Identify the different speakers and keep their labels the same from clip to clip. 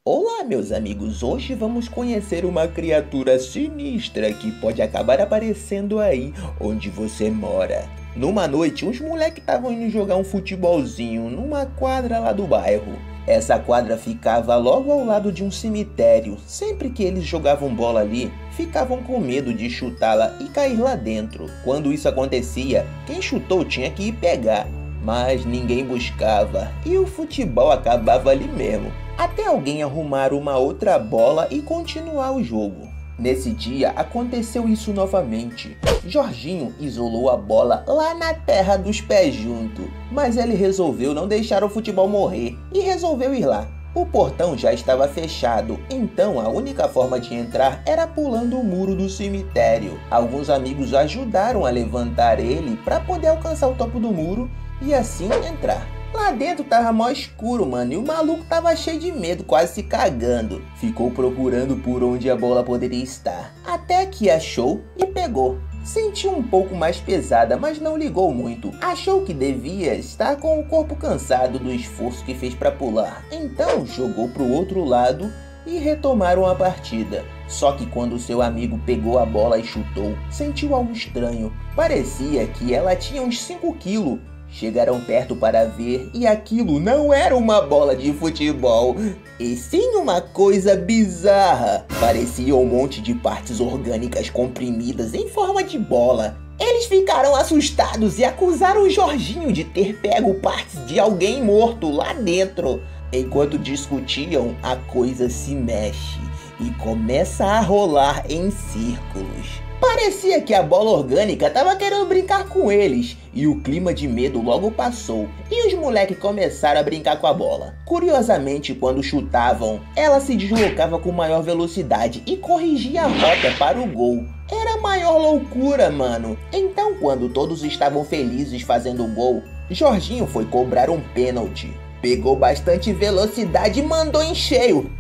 Speaker 1: Olá, meus amigos! Hoje vamos conhecer uma criatura sinistra que pode acabar aparecendo aí onde você mora. Numa noite, uns moleques estavam indo jogar um futebolzinho numa quadra lá do bairro. Essa quadra ficava logo ao lado de um cemitério. Sempre que eles jogavam bola ali, ficavam com medo de chutá-la e cair lá dentro. Quando isso acontecia, quem chutou tinha que ir pegar. Mas ninguém buscava e o futebol acabava ali mesmo, até alguém arrumar uma outra bola e continuar o jogo. Nesse dia aconteceu isso novamente. Jorginho isolou a bola lá na terra dos pés junto, mas ele resolveu não deixar o futebol morrer e resolveu ir lá. O portão já estava fechado, então a única forma de entrar era pulando o muro do cemitério. Alguns amigos ajudaram a levantar ele para poder alcançar o topo do muro e assim entrar. Lá dentro tava mó escuro, mano, e o maluco tava cheio de medo, quase se cagando. Ficou procurando por onde a bola poderia estar, até que achou e pegou. Sentiu um pouco mais pesada, mas não ligou muito. Achou que devia estar com o corpo cansado do esforço que fez para pular. Então jogou pro outro lado e retomaram a partida. Só que quando seu amigo pegou a bola e chutou, sentiu algo estranho. Parecia que ela tinha uns 5 quilos. Chegaram perto para ver e aquilo não era uma bola de futebol, e sim uma coisa bizarra. Parecia um monte de partes orgânicas comprimidas em forma de bola. Eles ficaram assustados e acusaram o Jorginho de ter pego partes de alguém morto lá dentro. Enquanto discutiam, a coisa se mexe e começa a rolar em círculos. Parecia que a bola orgânica estava querendo brincar com eles, e o clima de medo logo passou, e os moleques começaram a brincar com a bola. Curiosamente, quando chutavam, ela se deslocava com maior velocidade e corrigia a rota para o gol. Era a maior loucura, mano. Então, quando todos estavam felizes fazendo o gol, Jorginho foi cobrar um pênalti. Pegou bastante velocidade e mandou em cheio.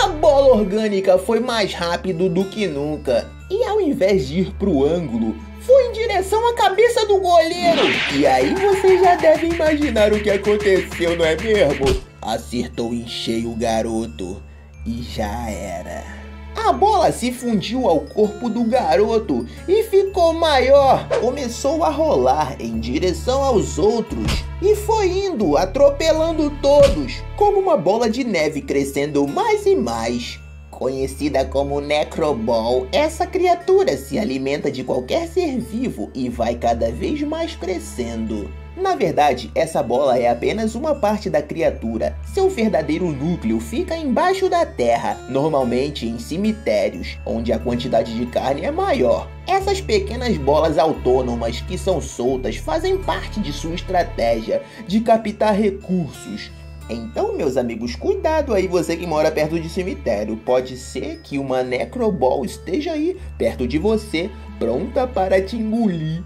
Speaker 1: A bola orgânica foi mais rápido do que nunca. E ao invés de ir pro ângulo, foi em direção à cabeça do goleiro. E aí você já deve imaginar o que aconteceu, não é mesmo? Acertou em cheio o garoto e já era. A bola se fundiu ao corpo do garoto e ficou maior. Começou a rolar em direção aos outros e foi indo, atropelando todos, como uma bola de neve crescendo mais e mais. Conhecida como Necroball, essa criatura se alimenta de qualquer ser vivo e vai cada vez mais crescendo. Na verdade, essa bola é apenas uma parte da criatura. Seu verdadeiro núcleo fica embaixo da terra, normalmente em cemitérios, onde a quantidade de carne é maior. Essas pequenas bolas autônomas que são soltas fazem parte de sua estratégia de captar recursos. Então, meus amigos, cuidado aí você que mora perto de cemitério. Pode ser que uma Necroball esteja aí, perto de você, pronta para te engolir.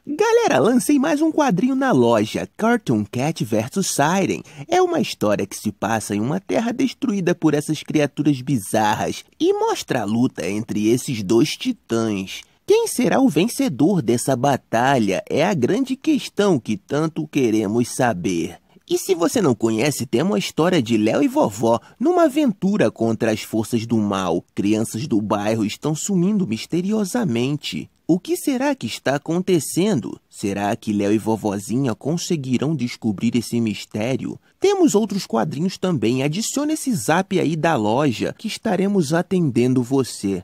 Speaker 2: Galera, lancei mais um quadrinho na loja, Cartoon Cat vs Siren. É uma história que se passa em uma terra destruída por essas criaturas bizarras e mostra a luta entre esses dois titãs. Quem será o vencedor dessa batalha é a grande questão que tanto queremos saber. E se você não conhece, temos a história de Léo e Vovó numa aventura contra as forças do mal. Crianças do bairro estão sumindo misteriosamente. O que será que está acontecendo? Será que Léo e Vovozinha conseguirão descobrir esse mistério? Temos outros quadrinhos também. Adicione esse zap aí da loja que estaremos atendendo você.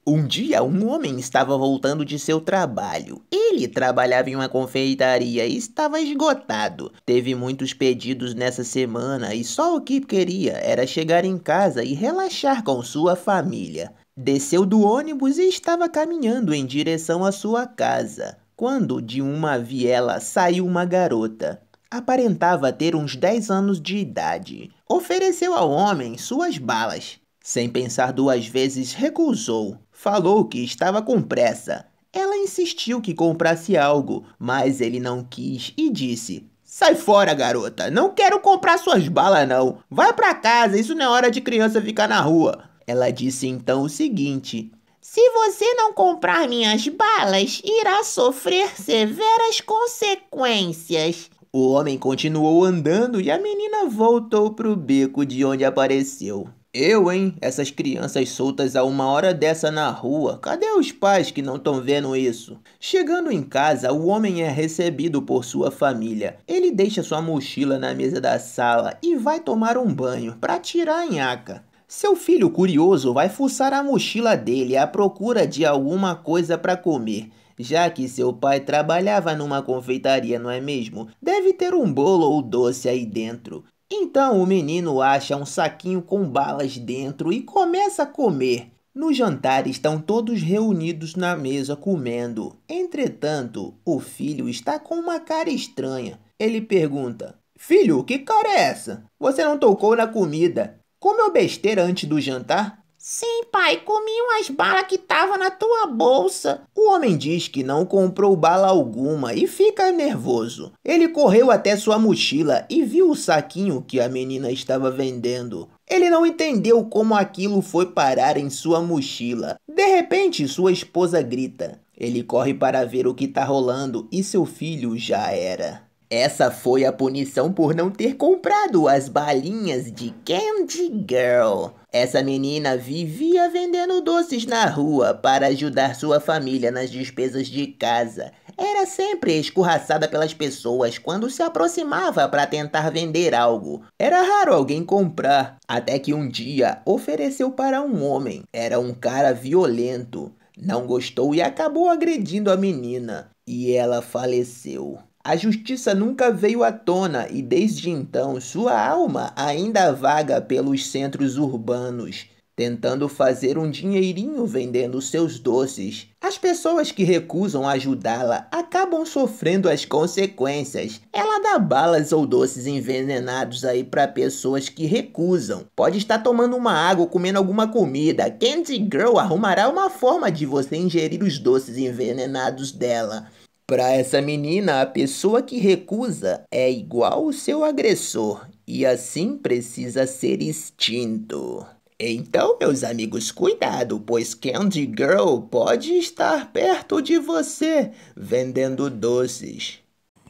Speaker 1: Um dia, um homem estava voltando de seu trabalho. Ele trabalhava em uma confeitaria e estava esgotado. Teve muitos pedidos nessa semana e só o que queria era chegar em casa e relaxar com sua família. Desceu do ônibus e estava caminhando em direção à sua casa, quando de uma viela saiu uma garota. Aparentava ter uns 10 anos de idade. Ofereceu ao homem suas balas. Sem pensar 2 vezes, recusou. Falou que estava com pressa. Ela insistiu que comprasse algo, mas ele não quis e disse: "Sai fora, garota. Não quero comprar suas balas, não. Vai pra casa, isso não é hora de criança ficar na rua." Ela disse então o seguinte: "Se você não comprar minhas balas, irá sofrer severas consequências."
Speaker 2: O homem continuou andando e a menina voltou pro beco de onde apareceu. Eu, hein? Essas crianças soltas a uma hora dessa na rua. Cadê os pais que não estão vendo isso? Chegando em casa, o homem é recebido por sua família. Ele deixa sua mochila na mesa da sala e vai tomar um banho para tirar a nhaca. Seu filho curioso vai fuçar a mochila dele à procura de alguma coisa para comer. Já que seu pai trabalhava numa confeitaria, não é mesmo? Deve ter um bolo ou doce aí dentro. Então o menino acha um saquinho com balas dentro e começa a comer. No jantar estão todos reunidos na mesa comendo. Entretanto, o filho está com uma cara estranha. Ele pergunta: Filho, que cara é essa? Você não tocou na comida. Comeu besteira antes do jantar? Sim, pai, comi umas balas que estavam na tua bolsa. O homem diz que não comprou bala alguma e fica nervoso. Ele correu até sua mochila e viu o saquinho que a menina estava vendendo. Ele não entendeu como aquilo foi parar em sua mochila. De repente, sua esposa grita. Ele corre para ver o que está rolando e seu filho já era. Essa foi a punição por não ter comprado as balinhas de Candy Girl. Essa menina vivia vendendo doces na rua para ajudar sua família nas despesas de casa. Era sempre escorraçada pelas pessoas quando se aproximava para tentar vender algo. Era raro alguém comprar, até que um dia ofereceu para um homem. Era um cara violento. Não gostou e acabou agredindo a menina. E ela faleceu. A justiça nunca veio à tona e desde então sua alma ainda vaga pelos centros urbanos, tentando fazer um dinheirinho vendendo seus doces. As pessoas que recusam ajudá-la acabam sofrendo as consequências. Ela dá balas ou doces envenenados aí para pessoas que recusam. Pode estar tomando uma água ou comendo alguma comida. Candy Girl arrumará uma forma de você ingerir os doces envenenados dela. Para essa menina, a pessoa que recusa é igual o seu agressor e assim precisa ser extinto. Então, meus amigos, cuidado, pois Candy Girl pode estar perto de você vendendo doces.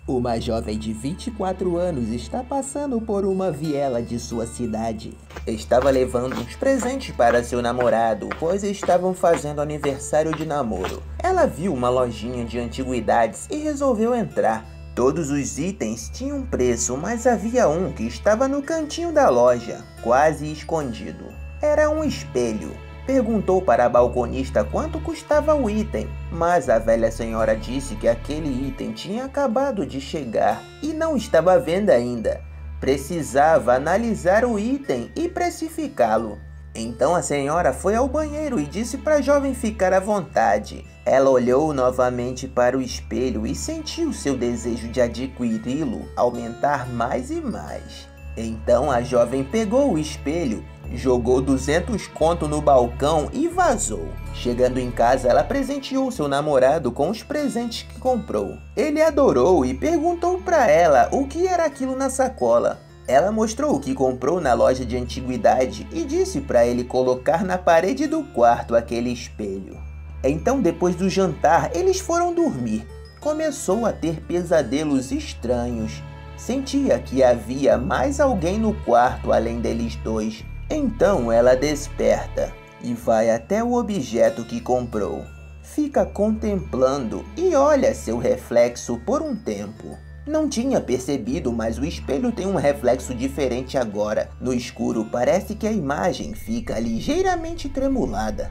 Speaker 2: Uma jovem de 24 anos está passando por uma viela de sua cidade. Estava levando uns presentes para seu namorado, pois estavam fazendo aniversário de namoro. Ela viu uma lojinha de antiguidades e resolveu entrar. Todos os itens tinham preço, mas havia um que estava no cantinho da loja, quase escondido. Era um espelho. Perguntou para a balconista quanto custava o item, mas a velha senhora disse que aquele item tinha acabado de chegar e não estava à venda ainda. Precisava analisar o item e precificá-lo. Então a senhora foi ao banheiro e disse para a jovem ficar à vontade. Ela olhou novamente para o espelho e sentiu seu desejo de adquiri-lo aumentar mais e mais. Então a jovem pegou o espelho, jogou 200 conto no balcão e vazou. Chegando em casa, ela presenteou seu namorado com os presentes que comprou. Ele adorou e perguntou para ela o que era aquilo na sacola. Ela mostrou o que comprou na loja de antiguidade e disse para ele colocar na parede do quarto aquele espelho. Então, depois do jantar, eles foram dormir. Começou a ter pesadelos estranhos. Sentia que havia mais alguém no quarto além deles dois. Então ela desperta e vai até o objeto que comprou. Fica contemplando e olha seu reflexo por um tempo. Não tinha percebido, mas o espelho tem um reflexo diferente agora. No escuro parece que a imagem fica ligeiramente tremulada.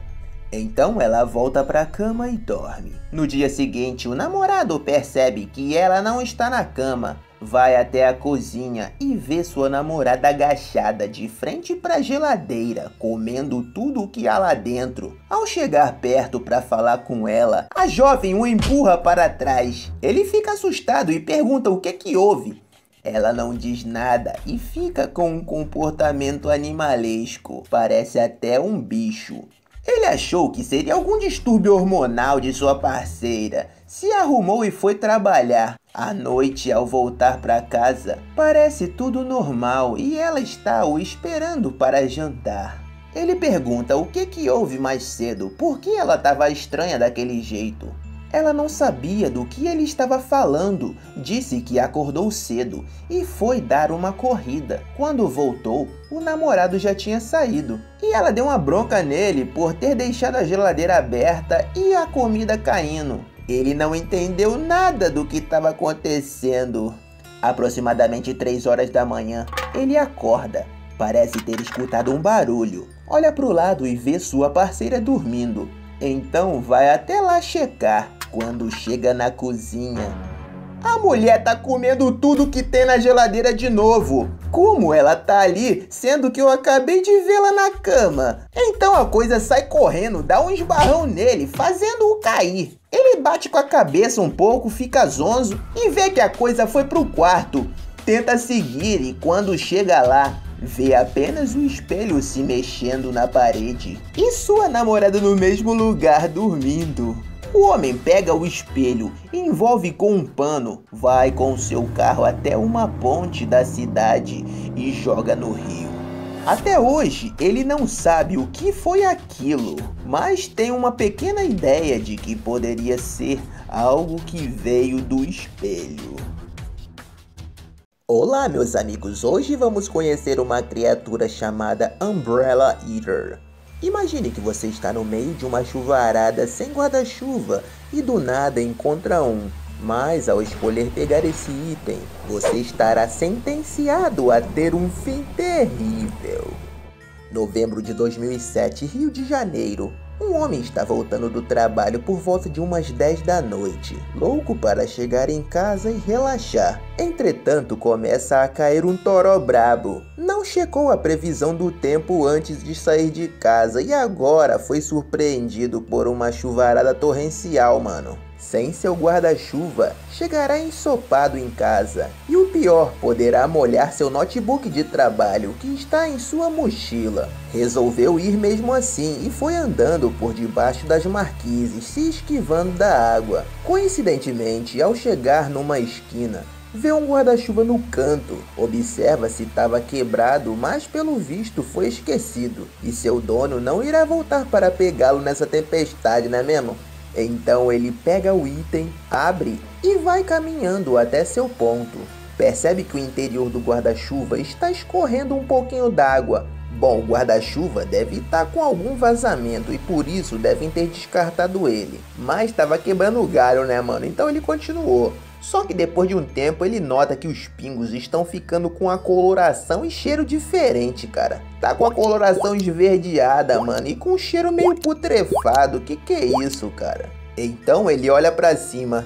Speaker 2: Então ela volta para a cama e dorme. No dia seguinte, o namorado percebe que ela não está na cama. Vai até a cozinha e vê sua namorada agachada de frente para a geladeira, comendo tudo o que há lá dentro. Ao chegar perto para falar com ela, a jovem o empurra para trás. Ele fica assustado e pergunta o que houve. Ela não diz nada e fica com um comportamento animalesco. Parece até um bicho. Ele achou que seria algum distúrbio hormonal de sua parceira. Se arrumou e foi trabalhar. À noite, ao voltar para casa, parece tudo normal e ela está o esperando para jantar. Ele pergunta o que houve mais cedo, por que ela estava estranha daquele jeito. Ela não sabia do que ele estava falando, disse que acordou cedo e foi dar uma corrida. Quando voltou, o namorado já tinha saído e ela deu uma bronca nele por ter deixado a geladeira aberta e a comida caindo. Ele não entendeu nada do que estava acontecendo. Aproximadamente 3 horas da manhã, ele acorda. Parece ter escutado um barulho. Olha para o lado e vê sua parceira dormindo. Então vai até lá checar. Quando chega na cozinha, a mulher tá comendo tudo que tem na geladeira de novo. Como ela tá ali, sendo que eu acabei de vê-la na cama? Então a coisa sai correndo, dá um esbarrão nele, fazendo-o cair. Ele bate com a cabeça um pouco, fica zonzo e vê que a coisa foi pro quarto. Tenta seguir e quando chega lá, vê apenas o espelho se mexendo na parede e sua namorada no mesmo lugar dormindo. O homem pega o espelho, envolve com um pano, vai com seu carro até uma ponte da cidade e joga no rio. Até hoje, ele não sabe o que foi aquilo, mas tem uma pequena ideia de que poderia ser algo que veio do espelho.
Speaker 1: Olá, meus amigos, hoje vamos conhecer uma criatura chamada Umbrella Eater. Imagine que você está no meio de uma chuvarada sem guarda-chuva e do nada encontra um. Mas ao escolher pegar esse item, você estará sentenciado a ter um fim terrível. Novembro de 2007, Rio de Janeiro. Um homem está voltando do trabalho por volta de umas 10 da noite, louco para chegar em casa e relaxar. Entretanto, começa a cair um toró brabo. Não checou a previsão do tempo antes de sair de casa e agora foi surpreendido por uma chuvarada torrencial, mano. Sem seu guarda-chuva, chegará ensopado em casa. E o pior, poderá molhar seu notebook de trabalho que está em sua mochila. Resolveu ir mesmo assim e foi andando por debaixo das marquises, se esquivando da água. Coincidentemente, ao chegar numa esquina, vê um guarda-chuva no canto. Observa se estava quebrado, mas pelo visto foi esquecido. E seu dono não irá voltar para pegá-lo nessa tempestade, não é mesmo? Então ele pega o item, abre e vai caminhando até seu ponto. Percebe que o interior do guarda-chuva está escorrendo um pouquinho d'água. Bom, o guarda-chuva deve estar com algum vazamento e por isso devem ter descartado ele. Mas estava quebrando o galho, né, mano? Então ele continuou. Só que depois de um tempo ele nota que os pingos estão ficando com a coloração e cheiro diferente, cara. Tá com a coloração esverdeada, mano, e com um cheiro meio putrefado. Que é isso, cara? Então ele olha pra cima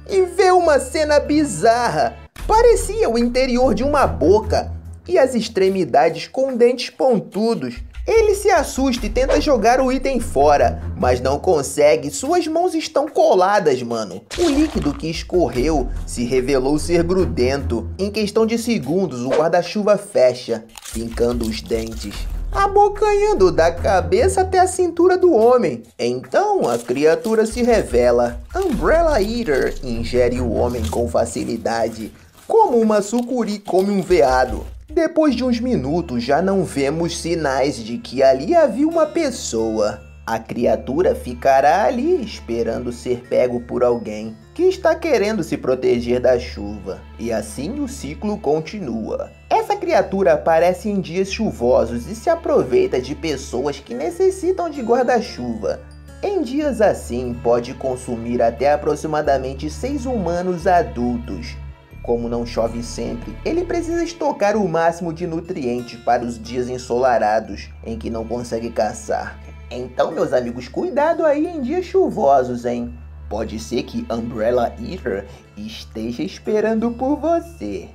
Speaker 1: e vê uma cena bizarra. Parecia o interior de uma boca e as extremidades com dentes pontudos. Ele se assusta e tenta jogar o item fora, mas não consegue, suas mãos estão coladas, mano. O líquido que escorreu se revelou ser grudento. Em questão de segundos, o guarda-chuva fecha, fincando os dentes, abocanhando da cabeça até a cintura do homem. Então a criatura se revela. Umbrella Eater ingere o homem com facilidade, como uma sucuri come um veado. Depois de uns minutos, já não vemos sinais de que ali havia uma pessoa. A criatura ficará ali esperando ser pego por alguém que está querendo se proteger da chuva. E assim o ciclo continua. Essa criatura aparece em dias chuvosos e se aproveita de pessoas que necessitam de guarda-chuva. Em dias assim, pode consumir até aproximadamente 6 humanos adultos. Como não chove sempre, ele precisa estocar o máximo de nutrientes para os dias ensolarados em que não consegue caçar. Então, meus amigos, cuidado aí em dias chuvosos, hein? Pode ser que Umbrella Eater esteja esperando por você.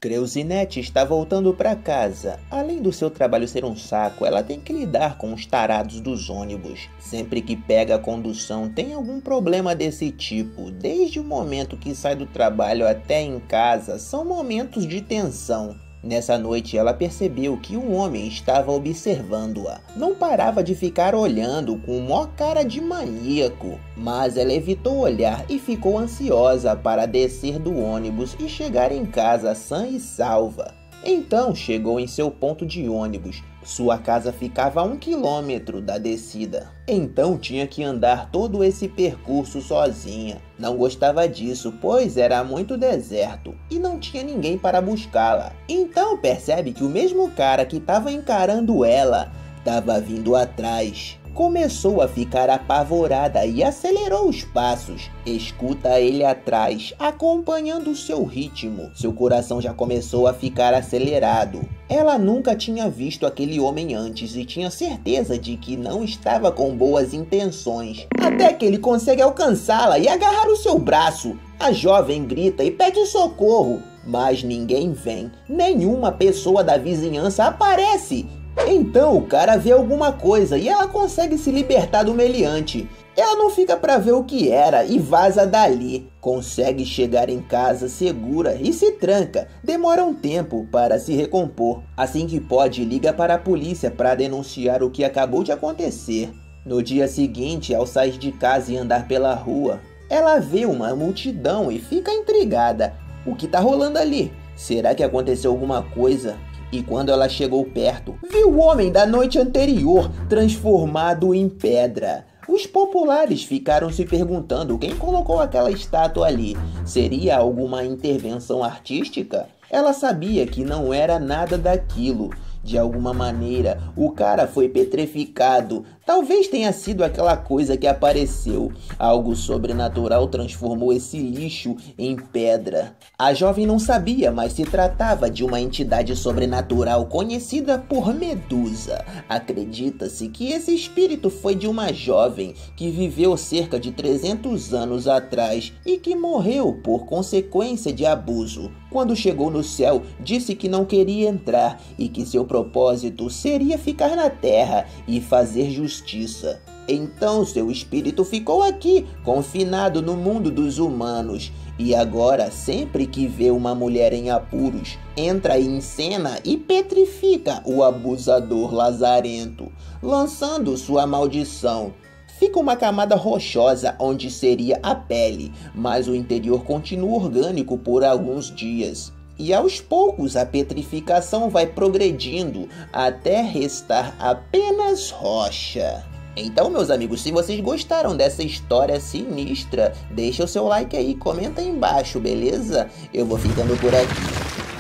Speaker 1: Creuzinete está voltando para casa. Além do seu trabalho ser um saco, ela tem que lidar com os tarados dos ônibus. Sempre que pega a condução, tem algum problema desse tipo. Desde o momento que sai do trabalho até em casa, são momentos de tensão. Nessa noite, ela percebeu que um homem estava observando-a. Não parava de ficar olhando com uma cara de maníaco. Mas ela evitou olhar e ficou ansiosa para descer do ônibus e chegar em casa sã e salva. Então chegou em seu ponto de ônibus. Sua casa ficava a 1 quilômetro da descida. Então tinha que andar todo esse percurso sozinha. Não gostava disso, pois era muito deserto e não tinha ninguém para buscá-la. Então percebe que o mesmo cara que estava encarando ela estava vindo atrás. Começou a ficar apavorada e acelerou os passos. Escuta ele atrás, acompanhando o seu ritmo. Seu coração já começou a ficar acelerado. Ela nunca tinha visto aquele homem antes e tinha certeza de que não estava com boas intenções. Até que ele consegue alcançá-la e agarrar o seu braço. A jovem grita e pede socorro, mas ninguém vem. Nenhuma pessoa da vizinhança aparece. Então o cara vê alguma coisa e ela consegue se libertar do meliante. Ela não fica pra ver o que era e vaza dali. Consegue chegar em casa segura e se tranca. Demora um tempo para se recompor. Assim que pode, liga para a polícia para denunciar o que acabou de acontecer. No dia seguinte, ao sair de casa e andar pela rua, ela vê uma multidão e fica intrigada. O que tá rolando ali? Será que aconteceu alguma coisa? E quando ela chegou perto, viu o homem da noite anterior transformado em pedra. Os populares ficaram se perguntando quem colocou aquela estátua ali. Seria alguma intervenção artística? Ela sabia que não era nada daquilo. De alguma maneira, o cara foi petrificado. Talvez tenha sido aquela coisa que apareceu. Algo sobrenatural transformou esse lixo em pedra. A jovem não sabia, mas se tratava de uma entidade sobrenatural conhecida por Medusa. Acredita-se que esse espírito foi de uma jovem que viveu cerca de 300 anos atrás e que morreu por consequência de abuso. Quando chegou no céu, disse que não queria entrar e que seu propósito seria ficar na terra e fazer justiça. Então seu espírito ficou aqui, confinado no mundo dos humanos. E agora, sempre que vê uma mulher em apuros, entra em cena e petrifica o abusador lazarento, lançando sua maldição. Fica uma camada rochosa onde seria a pele, mas o interior continua orgânico por alguns dias. E aos poucos a petrificação vai progredindo até restar apenas rocha. Então, meus amigos, se vocês gostaram dessa história sinistra, deixa o seu like aí, comenta aí embaixo, beleza? Eu vou ficando por aqui.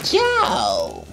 Speaker 1: Tchau!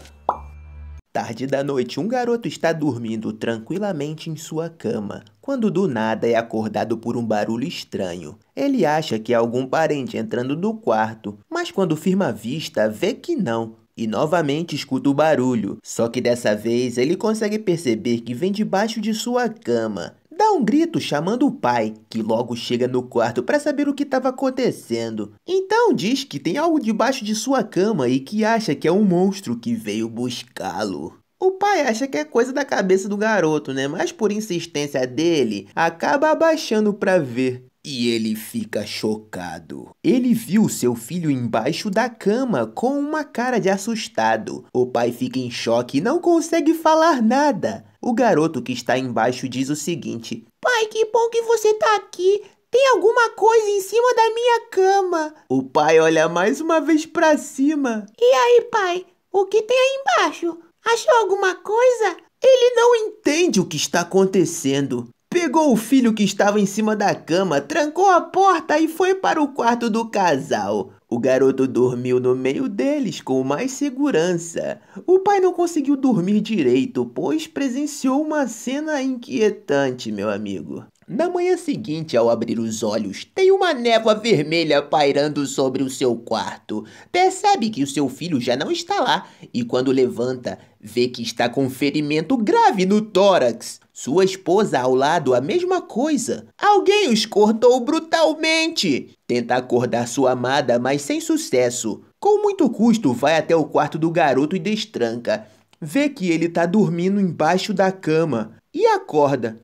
Speaker 1: Tarde da noite, um garoto está dormindo tranquilamente em sua cama, quando do nada é acordado por um barulho estranho. Ele acha que é algum parente entrando no quarto, mas quando firma a vista, vê que não. E novamente escuta o barulho, só que dessa vez ele consegue perceber que vem debaixo de sua cama. Dá um grito chamando o pai, que logo chega no quarto para saber o que estava acontecendo. Então diz que tem algo debaixo de sua cama e que acha que é um monstro que veio buscá-lo. O pai acha que é coisa da cabeça do garoto, né? Mas por insistência dele, acaba abaixando para ver. E ele fica chocado. Ele viu seu filho embaixo da cama com uma cara de assustado. O pai fica em choque e não consegue falar nada. O garoto que está embaixo diz o seguinte: "Pai, que bom que você tá aqui. Tem alguma coisa em cima da minha cama." O pai olha mais uma vez pra cima. "E aí, pai? O que tem aí embaixo? Achou alguma coisa?" Ele não entende o que está acontecendo. Pegou o filho que estava em cima da cama, trancou a porta e foi para o quarto do casal. O garoto dormiu no meio deles com mais segurança. O pai não conseguiu dormir direito, pois presenciou uma cena inquietante, meu amigo. Na manhã seguinte, ao abrir os olhos, tem uma névoa vermelha pairando sobre o seu quarto. Percebe que o seu filho já não está lá e quando levanta, vê que está com um ferimento grave no tórax. Sua esposa ao lado, a mesma coisa. Alguém os cortou brutalmente. Tenta acordar sua amada, mas sem sucesso. Com muito custo, vai até o quarto do garoto e destranca. Vê que ele tá dormindo embaixo da cama e acorda.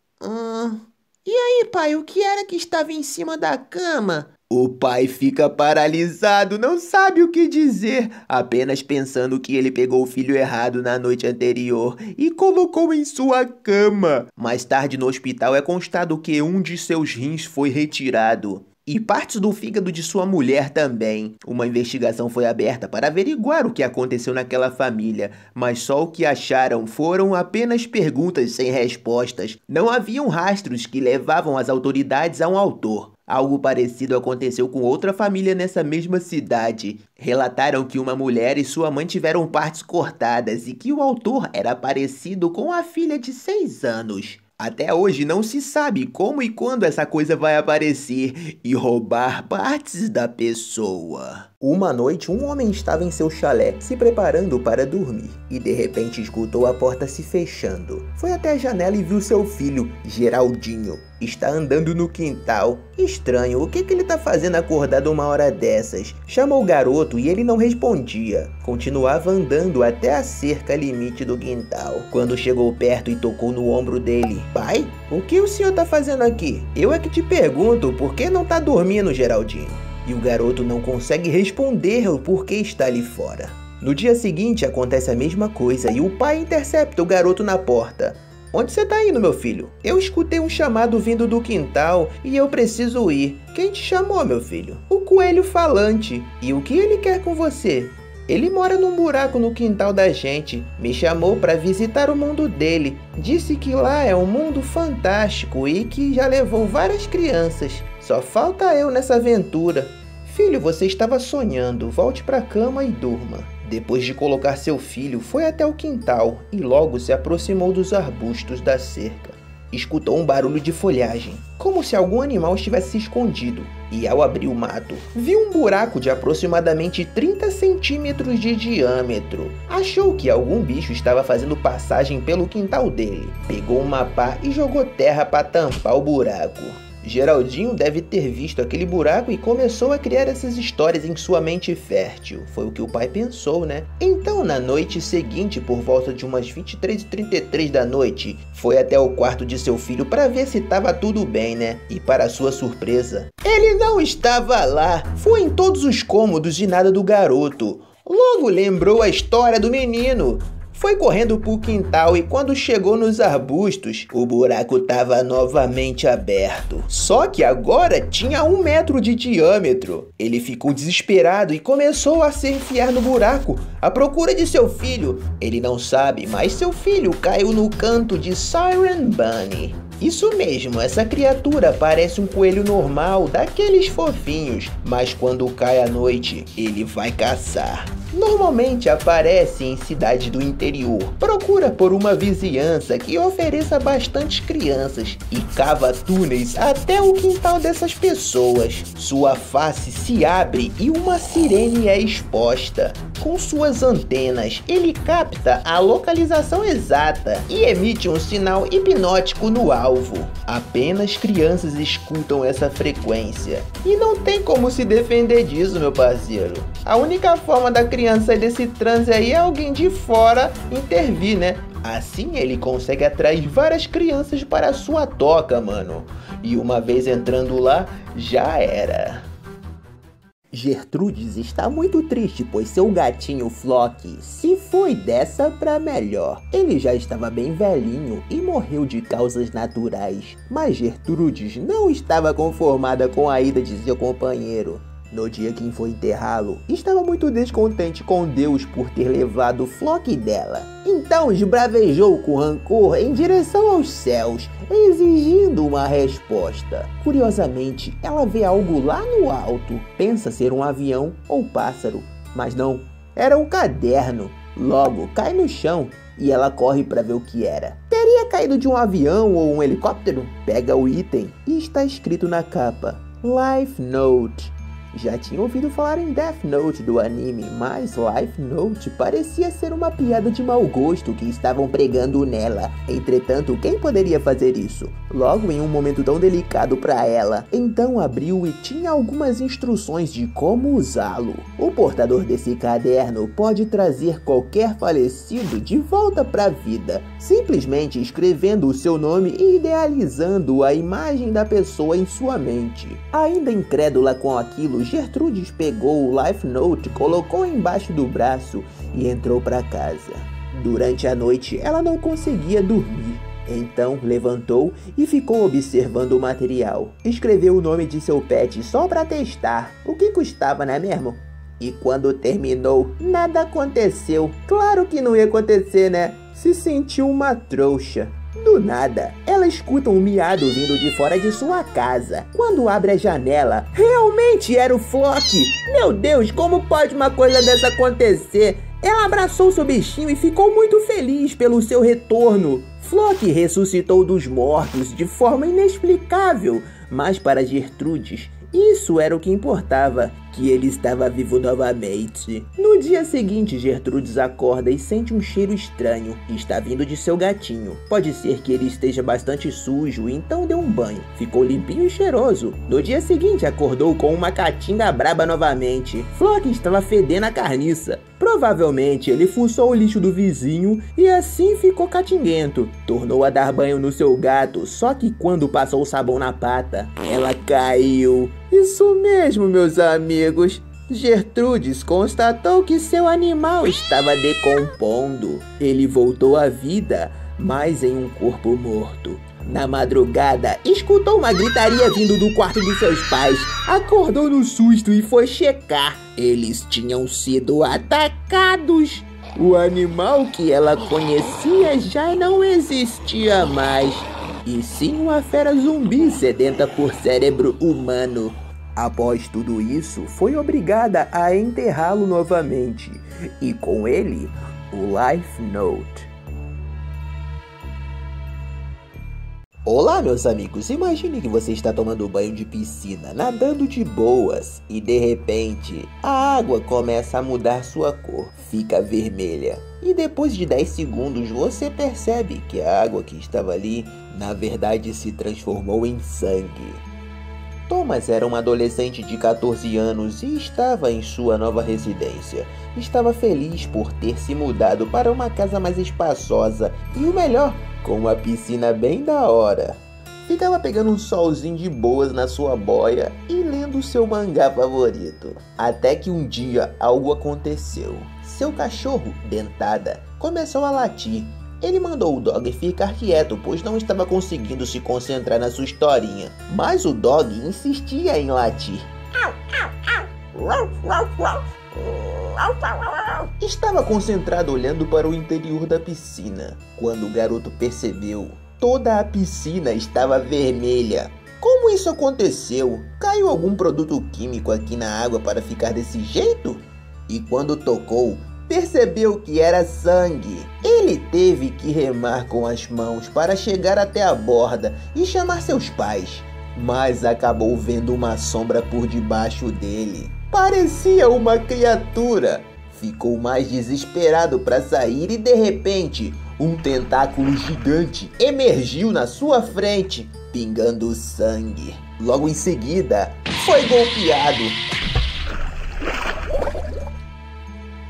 Speaker 1: E aí, pai, o que era que estava em cima da cama? O pai fica paralisado, não sabe o que dizer, apenas pensando que ele pegou o filho errado na noite anterior e colocou em sua cama. Mais tarde no hospital é constado que um de seus rins foi retirado.
Speaker 2: e partes do fígado de sua mulher também. Uma investigação foi aberta para averiguar o que aconteceu naquela família, mas só o que acharam foram apenas perguntas sem respostas. Não haviam rastros que levavam as autoridades a um autor. Algo parecido aconteceu com outra família nessa mesma cidade. Relataram que uma mulher e sua mãe tiveram partes cortadas e que o autor era parecido com a filha de 6 anos. Até hoje não se sabe como e quando essa coisa vai aparecer e roubar partes da pessoa. Uma noite, um homem estava em seu chalé, se preparando para dormir, e de repente escutou a porta se fechando. Foi até a janela e viu seu filho, Geraldinho, está andando no quintal. Estranho, o que ele está fazendo acordado uma hora dessas? Chamou o garoto e ele não respondia. Continuava andando até a cerca limite do quintal. Quando chegou perto e tocou no ombro dele. Pai, o que o senhor está fazendo aqui? Eu é que te pergunto, por que não está dormindo, Geraldinho? E o garoto não consegue responder o porquê está ali fora. No dia seguinte acontece a mesma coisa e o pai intercepta o garoto na porta. Onde você tá indo, meu filho? Eu escutei um chamado vindo do quintal e eu preciso ir. Quem te chamou, meu filho? O coelho falante. E o que ele quer com você? Ele mora num buraco no quintal da gente. Me chamou para visitar o mundo dele. Disse que lá é um mundo fantástico e que já levou várias crianças. Só falta eu nessa aventura. Filho, você estava sonhando. Volte para a cama e durma. Depois de colocar seu filho, foi até o quintal e logo se aproximou dos arbustos da cerca. Escutou um barulho de folhagem, como se algum animal estivesse escondido, e ao abrir o mato, viu um buraco de aproximadamente 30 centímetros de diâmetro. Achou que algum bicho estava fazendo passagem pelo quintal dele. Pegou uma pá e jogou terra para tampar o buraco. Geraldinho deve ter visto aquele buraco e começou a criar essas histórias em sua mente fértil. Foi o que o pai pensou, né? Então, na noite seguinte, por volta de umas 23h33 da noite, foi até o quarto de seu filho para ver se estava tudo bem, né? E para sua surpresa, ele não estava lá. Foi em todos os cômodos e nada do garoto. Logo lembrou a história do menino. Foi correndo pro quintal e quando chegou nos arbustos, o buraco estava novamente aberto. Só que agora tinha 1 metro de diâmetro. Ele ficou desesperado e começou a se enfiar no buraco à procura de seu filho. Ele não sabe, mas seu filho caiu no canto de Siren Bunny. Isso mesmo, essa criatura parece um coelho normal, daqueles fofinhos, mas quando cai a noite, ele vai caçar. Normalmente aparece em cidades do interior, procura por uma vizinhança que ofereça bastante crianças e cava túneis até o quintal dessas pessoas. Sua face se abre e uma sirene é exposta. Com suas antenas, ele capta a localização exata e emite um sinal hipnótico no alvo. Apenas crianças escutam essa frequência. E não tem como se defender disso, meu parceiro. A única forma da criança sair desse transe aí é alguém de fora intervir, né? Assim ele consegue atrair várias crianças para a sua toca, mano. E uma vez entrando lá, já era. Gertrudes está muito triste, pois seu gatinho Flock se foi dessa pra melhor. Ele já estava bem velhinho e morreu de causas naturais. Mas Gertrudes não estava conformada com a ida de seu companheiro. No dia que foi enterrá-lo, estava muito descontente com Deus por ter levado o Flock dela. Então esbravejou com rancor em direção aos céus, exigindo uma resposta. Curiosamente, ela vê algo lá no alto. Pensa ser um avião ou pássaro, mas não, era um caderno. Logo, cai no chão e ela corre para ver o que era. Teria caído de um avião ou um helicóptero? Pega o item e está escrito na capa: Life Note. Já tinha ouvido falar em Death Note do anime, mas Life Note parecia ser uma piada de mau gosto que estavam pregando nela. Entretanto, quem poderia fazer isso? Logo em um momento tão delicado para ela. Então abriu e tinha algumas instruções de como usá-lo. O portador desse caderno pode trazer qualquer falecido de volta para a vida, simplesmente escrevendo o seu nome e idealizando a imagem da pessoa em sua mente. Ainda incrédula com aquilo, Gertrudes pegou o Life Note, colocou embaixo do braço e entrou para casa. Durante a noite, ela não conseguia dormir. Então levantou e ficou observando o material. Escreveu o nome de seu pet só para testar. O que custava, não é mesmo? E quando terminou, nada aconteceu. Claro que não ia acontecer, né? Se sentiu uma trouxa. Do nada, ela escuta um miado vindo de fora de sua casa. Quando abre a janela, realmente era o Flock. Meu Deus, como pode uma coisa dessa acontecer? Ela abraçou seu bichinho e ficou muito feliz pelo seu retorno. Flock ressuscitou dos mortos de forma inexplicável, mas para Gertrudes, isso era o que importava, que ele estava vivo novamente. No dia seguinte, Gertrudes acorda e sente um cheiro estranho. Está vindo de seu gatinho. Pode ser que ele esteja bastante sujo, então deu um banho. Ficou limpinho e cheiroso. No dia seguinte, acordou com uma caatinga braba novamente. Flock estava fedendo a carniça. Provavelmente ele fuçou o lixo do vizinho e assim ficou catinguento. Tornou a dar banho no seu gato, só que quando passou o sabão na pata, ela caiu. Isso mesmo, meus amigos. Gertrudes constatou que seu animal estava decompondo. Ele voltou à vida, mas em um corpo morto. Na madrugada, escutou uma gritaria vindo do quarto de seus pais. Acordou no susto e foi checar. Eles tinham sido atacados. O animal que ela conhecia já não existia mais, e sim uma fera zumbi sedenta por cérebro humano. Após tudo isso, foi obrigada a enterrá-lo novamente, e com ele, o Life Note. Olá, meus amigos, imagine que você está tomando banho de piscina, nadando de boas, e de repente, a água começa a mudar sua cor, fica vermelha. E depois de 10 segundos, você percebe que a água que estava ali, na verdade, se transformou em sangue. Thomas era um adolescente de 14 anos e estava em sua nova residência. Estava feliz por ter se mudado para uma casa mais espaçosa e o melhor, com uma piscina bem da hora. Ficava pegando um solzinho de boas na sua boia e lendo seu mangá favorito. Até que um dia algo aconteceu. Seu cachorro, Dentada, começou a latir. Ele mandou o dog ficar quieto, pois não estava conseguindo se concentrar na sua historinha. Mas o dog insistia em latir. Estava concentrado olhando para o interior da piscina. Quando o garoto percebeu, toda a piscina estava vermelha. Como isso aconteceu? Caiu algum produto químico aqui na água para ficar desse jeito? E quando tocou, percebeu que era sangue. Ele teve que remar com as mãos para chegar até a borda e chamar seus pais. Mas acabou vendo uma sombra por debaixo dele. Parecia uma criatura. Ficou mais desesperado para sair e de repente, um tentáculo gigante emergiu na sua frente, pingando sangue. Logo em seguida, foi golpeado.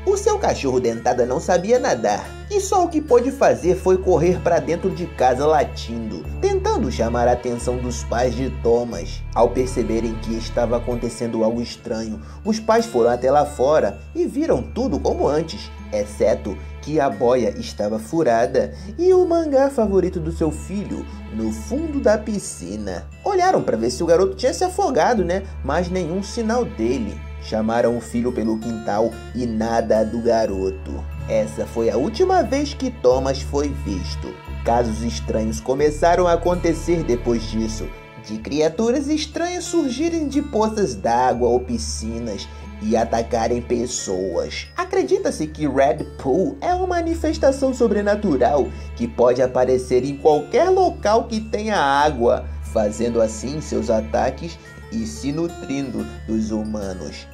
Speaker 2: O seu cachorro Dentada não sabia nadar, e só o que pôde fazer foi correr para dentro de casa latindo, tentando chamar a atenção dos pais de Thomas. Ao perceberem que estava acontecendo algo estranho, os pais foram até lá fora e viram tudo como antes, exceto que a boia estava furada e o mangá favorito do seu filho no fundo da piscina. Olharam para ver se o garoto tinha se afogado, né? Mas nenhum sinal dele. Chamaram o filho pelo quintal e nada do garoto. Essa foi a última vez que Thomas foi visto. Casos estranhos começaram a acontecer depois disso, de criaturas estranhas surgirem de poças d'água ou piscinas e atacarem pessoas. Acredita-se que Red Pool é uma manifestação sobrenatural que pode aparecer em qualquer local que tenha água, fazendo assim seus ataques e se nutrindo dos humanos.